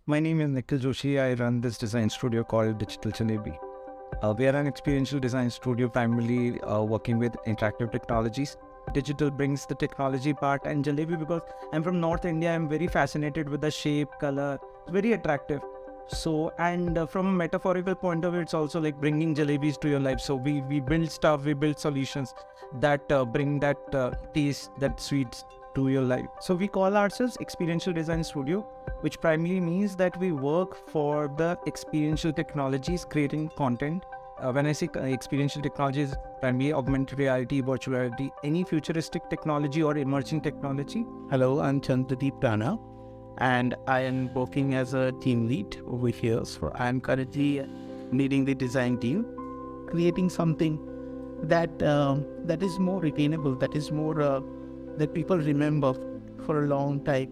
My name is Nikhil Joshi. I run this design studio called Digital Jalebi. We are an experiential design studio primarily working with interactive technologies. Digital brings the technology part, and Jalebi, because I'm from North India, I'm very fascinated with the shape, color, it's very attractive. So, and from a metaphorical point of view, it's also like bringing jalebis to your life. So we build stuff, we build solutions that bring that taste, that sweets to your life. So we call ourselves Experiential Design Studio, which primarily means that we work for the experiential technologies, creating content. When I say experiential technologies, primarily augmented reality, virtual reality, any futuristic technology or emerging technology. Hello, I'm Chandradeep Rana, and I am working as a team lead over here. So I'm currently leading the design team, creating something that is more retainable, that is more that people remember for a long time.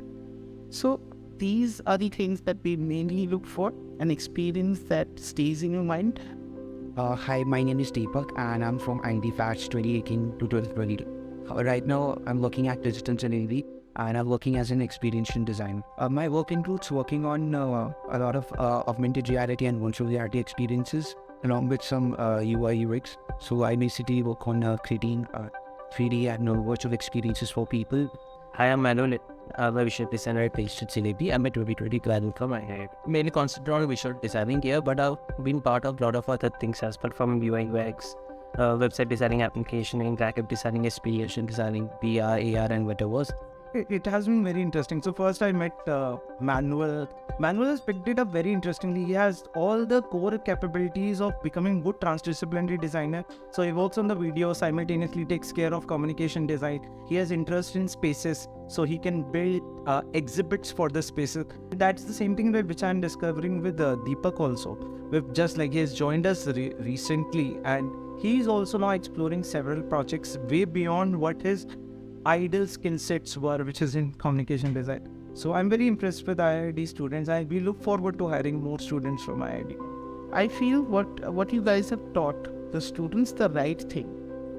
So these are the things that we mainly look for, an experience that stays in your mind. Hi, my name is Deepak and I'm from IIAD batch 2018 to 2022. Right now, I'm looking at digital delivery and I'm working as an experiential designer. My work includes working on a lot of augmented reality and virtual reality experiences along with some UI UX. So I basically work on creating 3D and virtual experiences for people. Hi, I'm Manuel. I'm a visual designer based at Jalebi. I'm a 2020 graduate from IIAD. Mainly concentrate on visual designing here, but I've been part of a lot of other things as well, from UI UX, website designing, application, interactive designing, experiential designing, VR, AR, and whatever. It has been very interesting. So first I met Manuel. Manuel has picked it up very interestingly. He has all the core capabilities of becoming good transdisciplinary designer. So he works on the video, simultaneously takes care of communication design. He has interest in spaces, so he can build exhibits for the spaces. That's the same thing which I'm discovering with Deepak also. We've just like he has joined us recently, and he's also now exploring several projects way beyond what his ideal skill sets were, which is in communication design. So I'm very impressed with IIAD students. We look forward to hiring more students from IIAD. I feel what you guys have taught the students the right thing,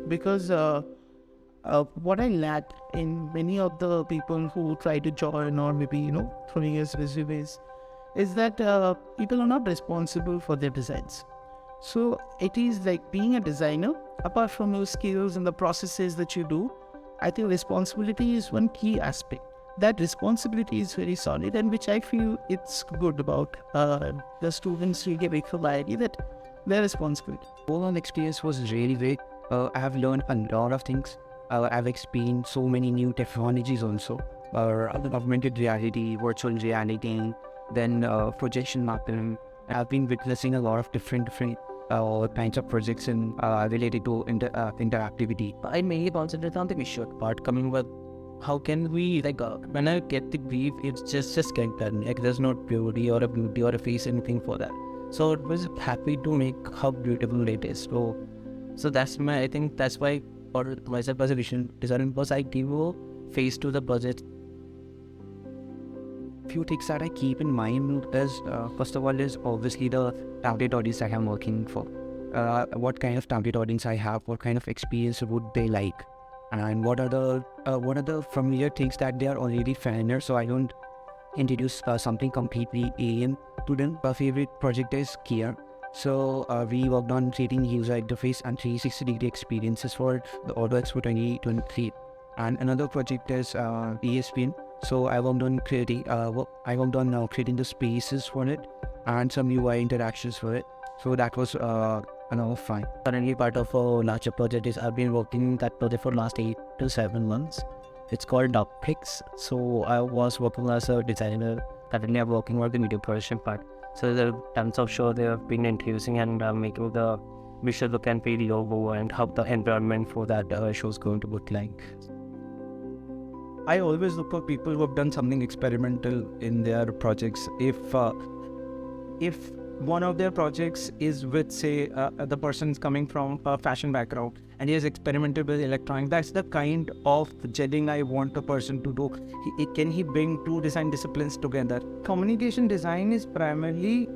because what I lack in many of the people who try to join or maybe throwing us resumes is that people are not responsible for their designs. So it is like being a designer, apart from your skills and the processes that you do, I think responsibility is one key aspect. That responsibility is very solid, and which I feel it's good about the students really make the idea that their responsibility. Overall experience was really great. I have learned a lot of things. I've experienced so many new technologies also. Augmented reality, virtual reality, then projection mapping. I've been witnessing a lot of different kinds of projects related to interactivity. I mainly concentrate on the visual part, coming with how can we, when I get the brief, it's just get done. Like, there's not beauty or a face, anything for that. So it was happy to make how beautiful it is. So that's I think that's why for myself as a visual designer, because I give a face to the budget. Few things that I keep in mind is first of all is obviously the target audience that I'm working for. What kind of target audience I have, what kind of experience would they like, and what are the familiar things that they are already familiar, so I don't introduce something completely alien to them. Our favorite project is Kia. So we worked on creating user interface and 360-degree experiences for the Auto Expo 2023. And another project is ESPN. So I worked on creating the spaces for it and some UI interactions for it. So that was another fun. Currently part of a larger project is I've been working that project for last 8 to 7 months. It's called Dogpix. So I was working as a designer. Currently I'm working on the video production part. So there are tons of shows they have been introducing and making the visual look and feel logo and how the environment for that show is going to look like. I always look for people who have done something experimental in their projects. If one of their projects is with, say, the person's coming from a fashion background and he has experimented with electronics, that's the kind of gelling I want a person to do. Can he bring two design disciplines together? Communication design is primarily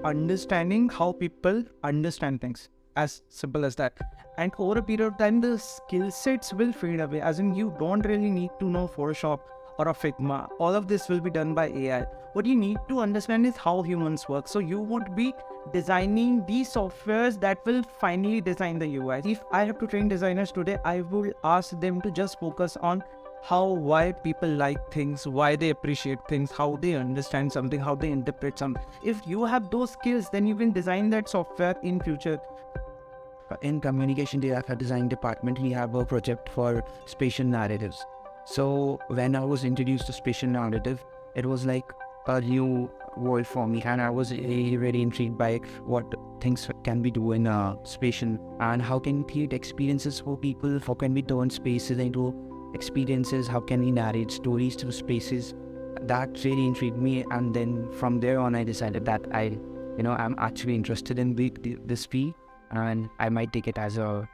understanding how people understand things. As simple as that. And over a period of time, the skill sets will fade away. As in, you don't really need to know Photoshop or a Figma. All of this will be done by AI. What you need to understand is how humans work. So you would be designing these softwares that will finally design the UI. If I have to train designers today, I will ask them to just focus on why people like things, why they appreciate things, how they understand something, how they interpret something. If you have those skills, then you can design that software in future. In communication design department, we have a project for spatial narratives. So when I was introduced to spatial narrative, it was like a new world for me, and I was really intrigued by what things can we do in spatial, and how can we create experiences for people, how can we turn spaces into experiences, how can we narrate stories through spaces. That really intrigued me, and then from there on I decided that I'm actually interested in this field, and I might take it as a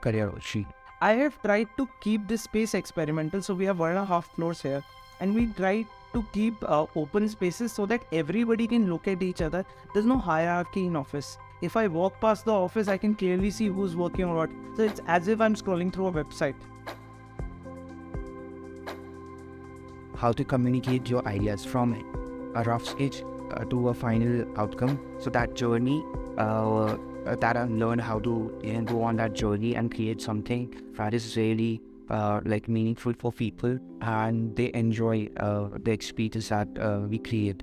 career option. I have tried to keep this space experimental. So we have 1.5 floors here, and we try to keep open spaces so that everybody can look at each other. There's no hierarchy in office. If I walk past the office, I can clearly see who's working on what. So it's as if I'm scrolling through a website. How to communicate your ideas from a rough sketch to a final outcome. So that journey, that I've learned how to go on that journey and create something that is really meaningful for people, and they enjoy the experience that we create.